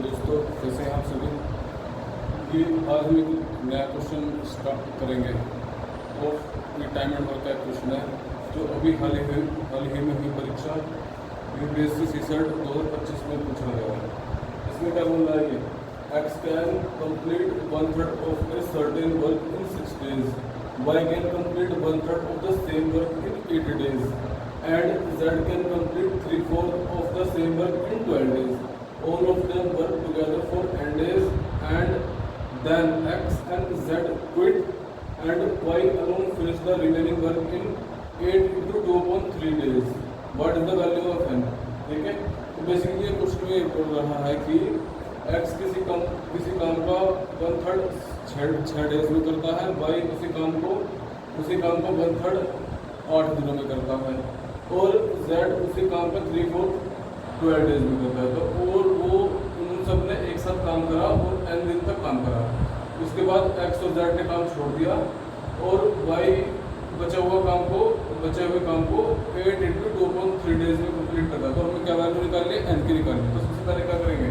दोस्तों, कैसे हैं आप सभी। कि आज हम एक नया क्वेश्चन स्टार्ट करेंगे। और ये टाइम एंड वर्क का क्वेश्चन है जो अभी हाल ही में हुई परीक्षा यूपीएससी सीसेट 2025 में पूछा गया है। इसमें क्या बोल रहा है कि X can complete 1/3 of a certain work in 6 days, Y can complete 1/3 of the same work in 8 days, and Z can complete 3/4 of the same work in 12 days. All of them work together for n days, and then X and Z quit, and Y alone finish the remaining work in 8 into 2/3 days. What is the value of n? ठीक है, तो basically ये question में बोल रहा है कि X किसी काम का 1/3 6 डेज में करता है, Y उसी काम को 1/3 8 दिनों में करता है, और Z उसी काम का 3/4 12 डेज में करता है। तो और वो उन सब ने एक साथ काम करा और n दिन तक काम करा। उसके बाद X और Z ने काम छोड़ दिया और Y बचे हुए काम को 8 into 2/3 डेज में कंप्लीट करता है। तो हमें क्या वैल्यू निकालनी है, n की निकालनी है। तो सबसे पहले क्या करेंगे,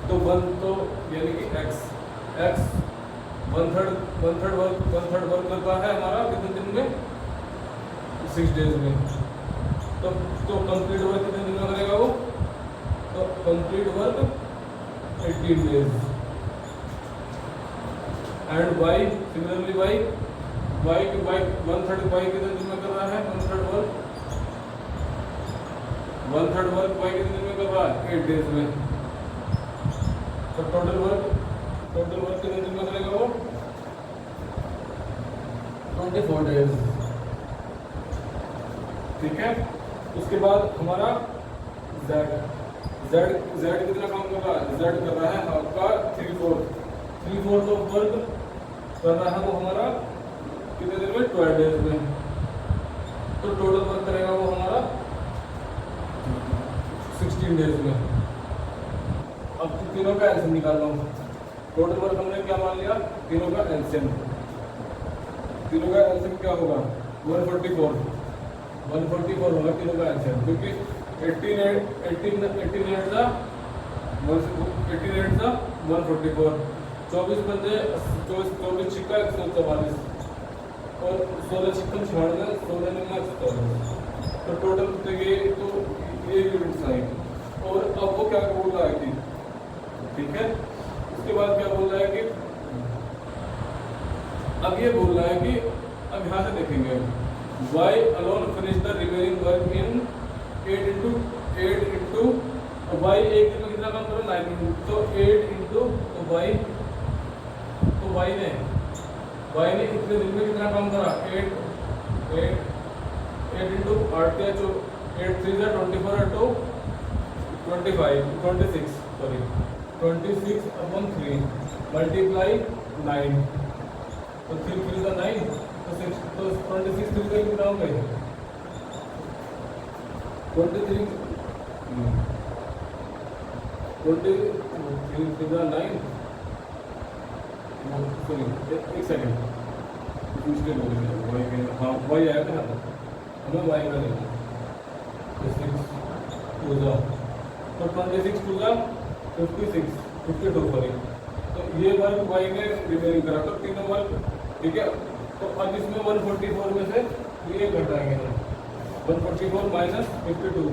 तो 1 तो यानी कि x 1/3 वर्क करता है हमारा कितने दिन में, 6 डेज में। तो कंप्लीट वर्क कितने दिन में करेगा वो, तो complete work 18 days. And y similarly y 1/3 y कितने दिन में कर रहा है, 1/3 वर्क y कितने दिन में कर रहा है, 8 डेज में। तो टोटल वर्क कितने दिन में करेगा वो, 24 डेज। ठीक है, उसके बाद हमारा Z कितना काम कर रहा है, Z कर रहा है आपका 3/4 ऑफ वर्क कर रहा है वो हमारा कितने दिन में, 12 डेज में। तो टोटल वर्क करेगा वो हमारा 16 डेज में। अब तीनों का एलसीएम निकाल लो। टोटल वर्क हमने क्या मान लिया, तीनों का एलसीएम क्या होगा, 144 होगा तीनों का एलसीएम, क्योंकि 18 सा 144, 24 बंदे 24 छिक्का 144 और 16 छिक्कम 96, 16 निम्न 144। तो टोटल तो ये यूनिट्स आई। और अब वो क्या बोल रहा है कि, ठीक है, उसके बाद क्या बोल रहा है कि अब ये बोल रहा है कि अब यहाँ से देखेंगे Y alone finish the remaining work in 8 into Y एक दिन में कितना काम करो, 9 मिनट। तो 8 into Y ने कितने दिन में कितना काम करा, 8 into 8 या 8 3 जा 24 into 26 upon 3 multiply 9, तो 3 3 का 9, तो 26 3 का कितना हो गए, 23 का 9। सॉरी एक सेकंड, मिस्टेक हो गई, हाँ वाई आया था हमें वाई का लेना, तो 6 2 जा, तो 26 2 जा 52 सॉरी। तो ये वर्क y ने रिमेनिंग करा, तो तीनों वर्क, ठीक है। तो अब इसमें 144 में से ये घटाएंगे हम, 144 माइनस 52,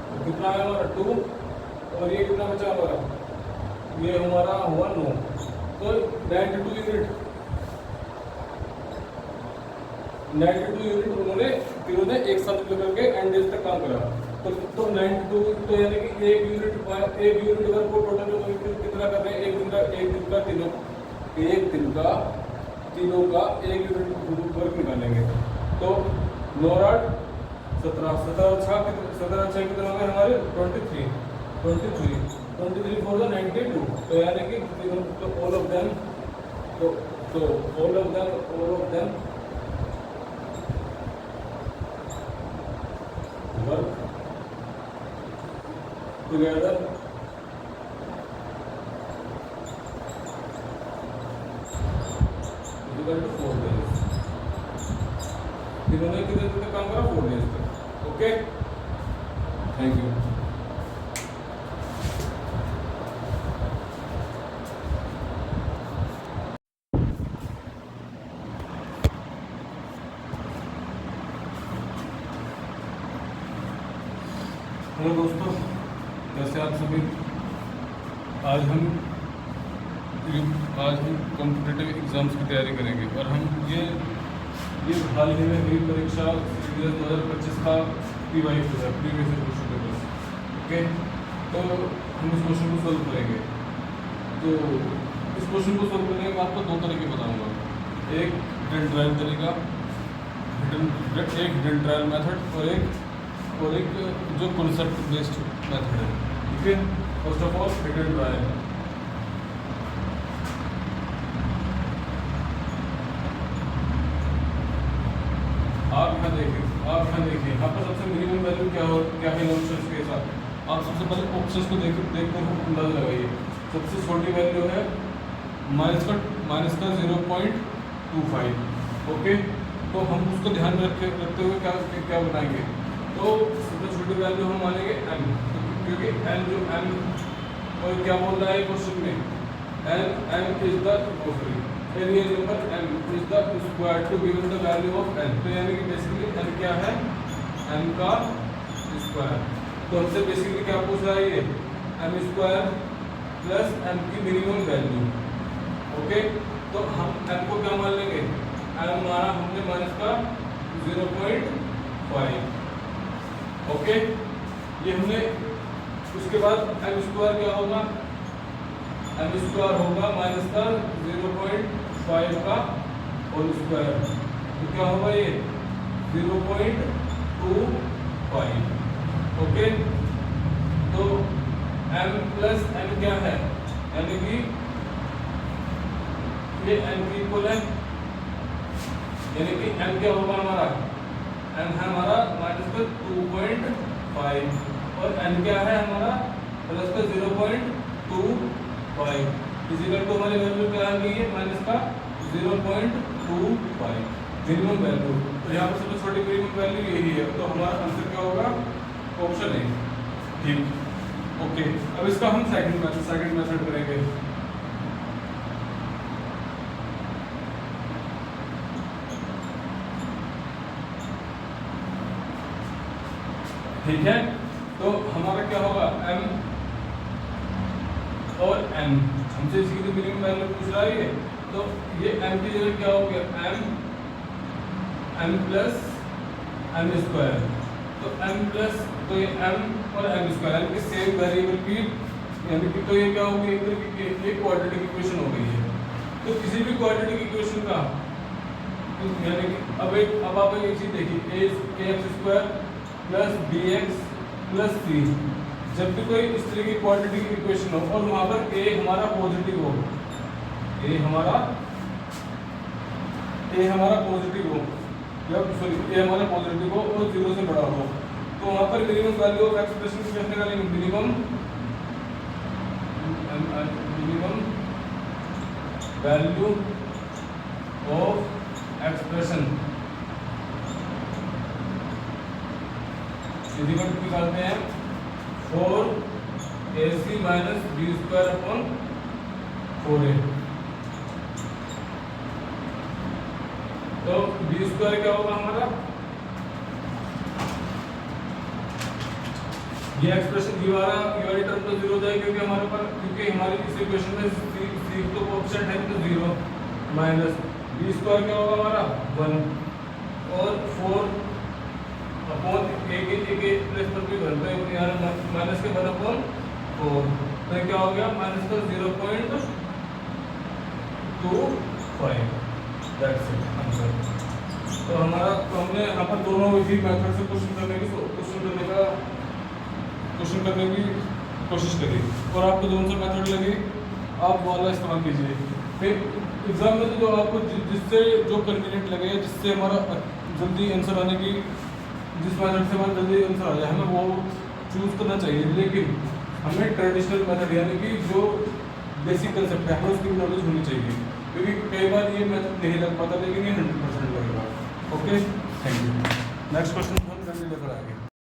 तो कितना आया हमारा 2, और ये कितना बचा हमारा, ये हमारा हुआ 9। तो 92 यूनिट उन्होंने तीनों ने एक साथ मिलकर के एंड डेज तक काम करा। तो 92 तो यानी कि एक यूनिट वर्क को टोटल कितना कर रहे हैं, एक दिन का तीनों का एक यूनिट वर्क निकालेंगे। तो 9 8 17 6 कितना हो गए हमारे, 23 4 द 92। तो यानी कि तो all of them work together equal to 4 days। इन्होंने कितने दिन तक काम करा, 4 डेज तक। Okay, thank you. हेलो दोस्तों, कैसे आप सभी। आज हम कॉम्पिटिटिव एग्ज़ाम्स की तैयारी करेंगे और हम ये हाल ही में हुई परीक्षा CDS 2025 का PY है, previous year question paper. Okay, तो हम इस क्वेश्चन को सॉल्व करेंगे। तो इस क्वेश्चन को सॉल्व करने में मैं आपको दो तरीके बताऊंगा, एक हिडन ट्रायल तरीका, एक हिडन ट्रायल मेथड और एक जो कॉन्सेप्ट बेस्ड मेथड है। ठीक है, first of all hidden trial. आप यहाँ देखिए यहाँ पर सबसे मिनिमम वैल्यू क्या है ऑप्शंस के साथ। आप सबसे पहले ऑप्शंस को देखकर अंदाजा लगाइए। सबसे छोटी वैल्यू है माइनस का 0.25। ओके, तो हम उसको ध्यान में रखते हुए क्या बनाएंगे। तो सबसे छोटी वैल्यू हम मानेंगे m, क्योंकि n जो m और क्या बोल रहा है क्वेश्चन में, m is the real number m is the square to given the value of n। तो यानी कि बेसिकली n क्या है, m का स्क्वायर। तो हमसे बेसिकली क्या पूछ रहा है ये, m स्क्वायर प्लस m की मिनिमम वैल्यू। ओके, तो हम m को क्या मान लेंगे, m हमारा हमने माइनस का 0.5। ओके, ये हमने, उसके बाद m स्क्वायर क्या होगा, m स्क्वायर होगा माइनस का 0.5 का होल स्क्वायर। तो क्या होगा ये 0.25। ओके, तो m प्लस n क्या है, यानी कि ये n की इक्वल है, यानी कि m क्या होगा हमारा, m है हमारा माइनस का 2.5 और n क्या है हमारा प्लस का 0.25। फिजिकल तो हमारी वैल्यू क्या आ गई है, माइनस का 0.25 मिनिमम वैल्यू। तो यहाँ पर सबसे छोटी मिनिमम वैल्यू यही है, तो हमारा आंसर क्या होगा, ऑप्शन ए। ठीक, ओके। अब इसका हम सेकंड मेथड करेंगे। ठीक है, तो हमारा क्या होगा, m और n, हमसे इसकी तो मिनिमम वैल्यू पूछ रहा है, तो ये m की जगह क्या हो गया, m प्लस m स्क्वायर। तो m प्लस, तो ये m और m स्क्वायर यानी कि सेम वेरिएबल की, यानी कि तो ये क्या होगी, एक क्वाड्रेटिक इक्वेशन हो गई है। तो किसी भी क्वाड्रेटिक इक्वेशन का यानी कि अब आप एक चीज देखिए, ax square plus bx plus c, जब भी कोई इस तरह की क्वाड्रेटिक इक्वेशन हो और वहां पर a हमारा पॉजिटिव हो, a हमारा पॉजिटिव हो, या सॉरी a हमारा पॉजिटिव हो और 0 से बड़ा हो, तो वहां पर मिनिमम वैल्यू ऑफ एक्सप्रेशन कैसे निकालेंगे, मिनिमम वैल्यू ऑफ एक्सप्रेशन निकालते हैं 4ac minus b square upon 4a। तो b स्क्वायर क्या होगा हमारा, ये एक्सप्रेशन ये वाली टर्म तो 0 हो जाएगी, क्योंकि हमारी इस इक्वेशन में c तो कोएफिशिएंट है तो 0, माइनस b स्क्वायर क्या होगा हमारा 1 और 4 अपॉन एक प्लस पर भी घन, तो यहाँ माइनस के 1 अपॉन 4, तो क्या हो गया माइनस का 0.25। That's it answer. तो हमने यहाँ पर दोनों इसी मेथड से क्वेश्चन करने की कोशिश करी, और आपको जो सा मेथड लगे आप वाला इस्तेमाल कीजिए। फिर एग्जाम में तो जो आपको जिससे जो कन्वीनियंट लगे, जिससे हमारा जल्दी आंसर आने की, जिस मेथड से हमारा जल्दी आंसर आ जाए, हमें वो चूज़ करना चाहिए। लेकिन हमें ट्रेडिशनल मेथड यानी कि जो बेसिक कंसेप्ट है हमें उसकी नॉलेज होनी चाहिए, क्योंकि कई बार ये मेथड नहीं लग पाता, लेकिन ये 100% लगेगा। Okay, thank you. Next question हम करने लेकर आएंगे।